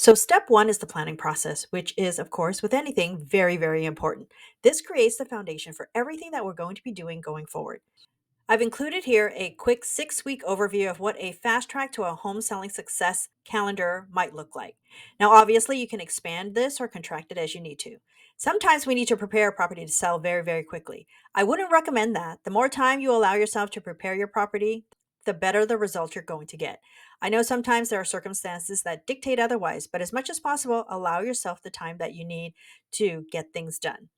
So, step one is the planning process, which is, of course, with anything, very, very important. This creates the foundation for everything that we're going to be doing going forward. I've included here a quick 6 week overview of what a fast track to a home selling success calendar might look like. Now, obviously, you can expand this or contract it as you need to. Sometimes we need to prepare a property to sell very, very quickly. I wouldn't recommend that. The more time you allow yourself to prepare your property, the better the results you're going to get. I know sometimes there are circumstances that dictate otherwise, but as much as possible, allow yourself the time that you need to get things done.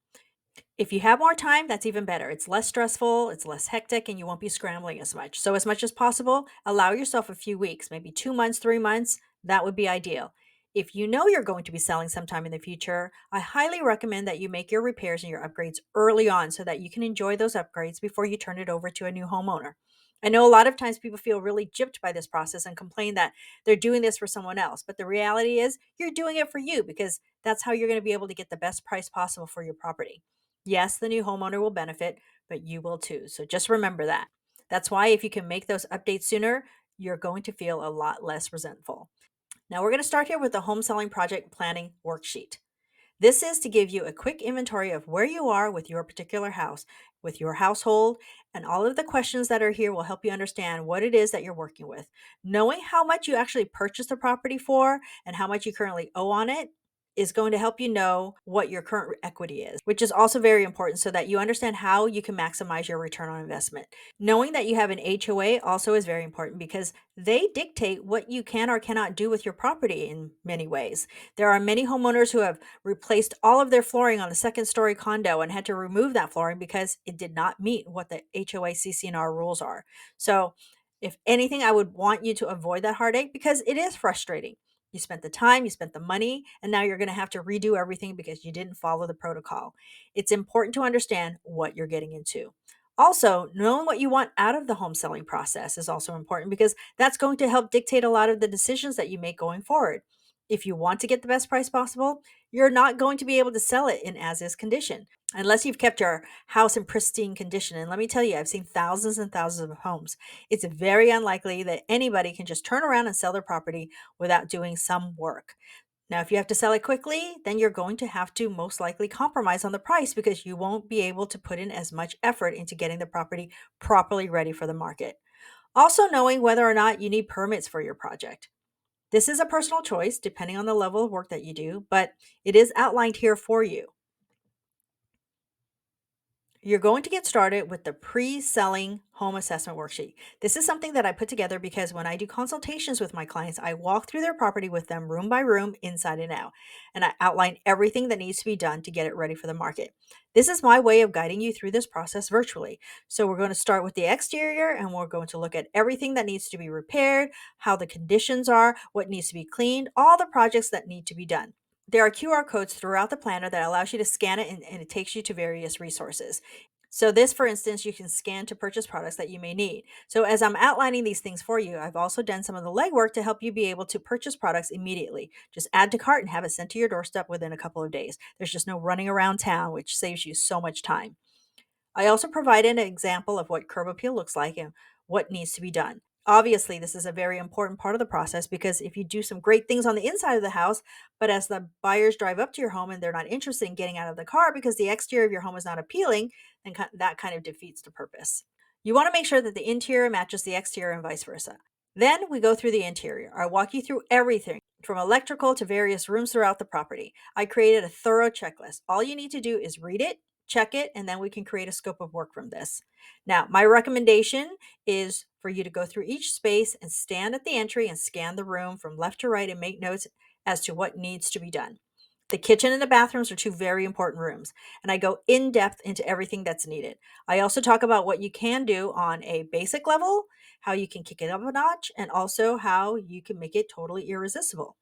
If you have more time, that's even better. It's less stressful, it's less hectic, and you won't be scrambling as much. So, as much as possible, allow yourself a few weeks, maybe 2 months, 3 months. That would be ideal. If you know you're going to be selling sometime in the future, I highly recommend that you make your repairs and your upgrades early on so that you can enjoy those upgrades before you turn it over to a new homeowner. I know a lot of times people feel really gypped by this process and complain that they're doing this for someone else. But the reality is, you're doing it for you because that's how you're going to be able to get the best price possible for your property. Yes, the new homeowner will benefit, but you will too. So just remember that. That's why if you can make those updates sooner, you're going to feel a lot less resentful. Now we're going to start here with the home selling project planning worksheet. This is to give you a quick inventory of where you are with your particular house, with your household, and all of the questions that are here will help you understand what it is that you're working with. Knowing how much you actually purchased the property for and how much you currently owe on it is going to help you know what your current equity is, which is also very important so that you understand how you can maximize your return on investment. Knowing that you have an HOA also is very important because they dictate what you can or cannot do with your property in many ways. There are many homeowners who have replaced all of their flooring on a second story condo and had to remove that flooring because it did not meet what the HOA CCNR rules are. So, if anything, I would want you to avoid that heartache because it is frustrating. You spent the time, you spent the money, and now you're going to have to redo everything because you didn't follow the protocol. It's important to understand what you're getting into. Also, knowing what you want out of the home selling process is also important because that's going to help dictate a lot of the decisions that you make going forward. If you want to get the best price possible, you're not going to be able to sell it in as is condition unless you've kept your house in pristine condition. And let me tell you, I've seen thousands and thousands of homes. It's very unlikely that anybody can just turn around and sell their property without doing some work. Now, if you have to sell it quickly, then you're going to have to most likely compromise on the price because you won't be able to put in as much effort into getting the property properly ready for the market. Also, knowing whether or not you need permits for your project. This is a personal choice depending on the level of work that you do, but it is outlined here for you. You're going to get started with the pre-selling home assessment worksheet. This is something that I put together because when I do consultations with my clients, I walk through their property with them room by room, inside and out, and I outline everything that needs to be done to get it ready for the market. This is my way of guiding you through this process virtually. So we're going to start with the exterior and we're going to look at everything that needs to be repaired, how the conditions are, what needs to be cleaned, all the projects that need to be done. There are QR codes throughout the planner that allows you to scan it and it takes you to various resources. So this, for instance, you can scan to purchase products that you may need. So as I'm outlining these things for you, I've also done some of the legwork to help you be able to purchase products immediately. Just add to cart and have it sent to your doorstep within a couple of days. There's just no running around town, which saves you so much time. I also provided an example of what curb appeal looks like and what needs to be done. Obviously, this is a very important part of the process because if you do some great things on the inside of the house, but as the buyers drive up to your home and they're not interested in getting out of the car because the exterior of your home is not appealing, then that kind of defeats the purpose. You want to make sure that the interior matches the exterior and vice versa. Then we go through the interior. I walk you through everything from electrical to various rooms throughout the property. I created a thorough checklist. All you need to do is read it, check it, and then we can create a scope of work from this. Now, my recommendation is for you to go through each space and stand at the entry and scan the room from left to right and make notes as to what needs to be done. The kitchen and the bathrooms are two very important rooms, and I go in depth into everything that's needed. I also talk about what you can do on a basic level, how you can kick it up a notch, and also how you can make it totally irresistible.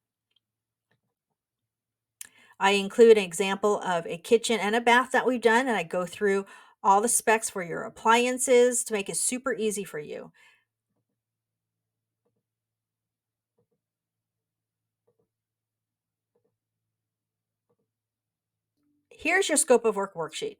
I include an example of a kitchen and a bath that we've done, and I go through all the specs for your appliances to make it super easy for you. Here's your scope of work worksheet.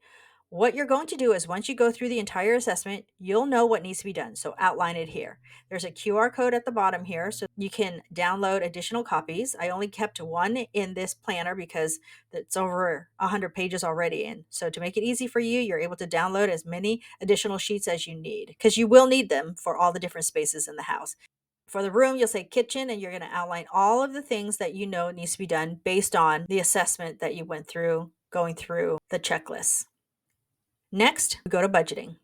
What you're going to do is once you go through the entire assessment, you'll know what needs to be done. So outline it here. There's a QR code at the bottom here so you can download additional copies. I only kept one in this planner because it's over 100 pages already. And so to make it easy for you, you're able to download as many additional sheets as you need because you will need them for all the different spaces in the house. For the room, you'll say kitchen, and you're going to outline all of the things that you know needs to be done based on the assessment that you went through, going through the checklist. Next, we go to budgeting.